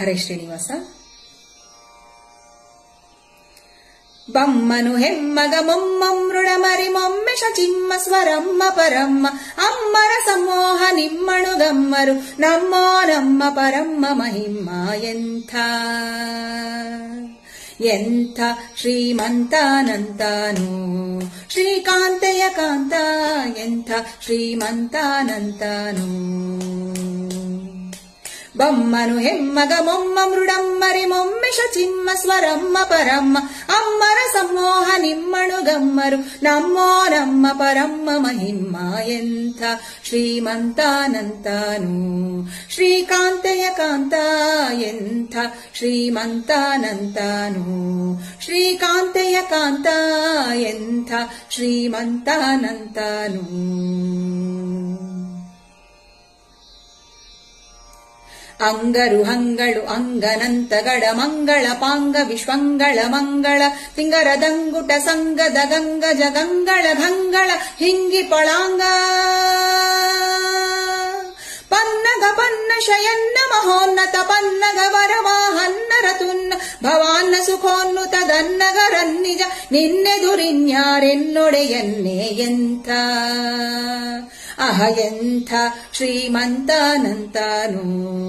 ಹರೇ ಶ್ರೀನಿವಾಸ. ಬಮ್ಮನು ಹೆಮ್ಮಗ ಮೊಮ್ಮಮೃಡಮರಿ ಮೊಮ್ಮೆಷ ಚಿಮ್ಮ ಸ್ವರಮ್ಮ ಪರಮ್ಮ ಅಮ್ಮರ ಸಮೋಹ ನಿಮ್ಮಣು ಗಮ್ಮರು ನಮ್ಮೋ ನಮ್ಮ ಪರಮ್ಮ ಮಹಿಮ್ಮ ಎಂಥ ಶ್ರೀಮಂತಾನಂತಾನು ಶ್ರೀಕಾಂತೆಯ ಕಾಂತ ಎಂಥ ಶ್ರೀಮಂತಾನಂತಾನು. ಬಮ್ಮನು ಹೆಮ್ಮಗ ಮೊಮ್ಮ ಮೃಡಮ್ಮರಿ ಮೊಮ್ಮೆಷ ಚಿಮ್ಮ ಸ್ವರಮ್ಮ ಪರಮ್ಮ ಅಮ್ಮರ ಸಮೋಹ ನಿಮ್ಮಣು ಗಮ್ಮರು ನಮ್ಮೋ ನಮ್ಮ ಪರಮ್ಮ ಮಹಿಮ್ಮ ಎಂಥ ಶ್ರೀಮಂತಾನಂತಾನು ಶ್ರೀಕಾಂತೆಯ ಕಾಂತ ಎಂಥ ಶ್ರೀಮಂತಾನಂತಾನು ಶ್ರೀಕಾಂತೆಯ ಕಾಂತ ಎಂಥ ಶ್ರೀಮಂತಾನಂತಾನು. ಅಂಗರು ಹಂಗಳು ಅಂಗನಂತಗಡ ಮಂಗಳ ಪಾಂಗ ವಿಶ್ವಂಗಳ ಮಂಗಳ ಸಿಂಗರದಂಗುಟ ಸಂಗದ ಗಂಗ ಜಗಂಗಳ ಗಂಗಳ ಹಿಂಗಿ ಪಳಾಂಗ ಪನ್ನಗ ಪನ್ನ ಶಯನ್ನ ಮಹೋನ್ನತ ಪನ್ನಗ ವರವಾಹನ್ನರ ತುನ್ನ ಭವಾನ್ನ ಸುಖೋನ್ನುತ ದನ್ನಗರನ್ನಿಜ ನಿನ್ನೆದುರಿನ್ಯಾರೆನ್ನೊಡೆಯನ್ನೇ ಎಂಥ ಎಂಥ ಶ್ರೀಮಂತಾನಂತಾನು.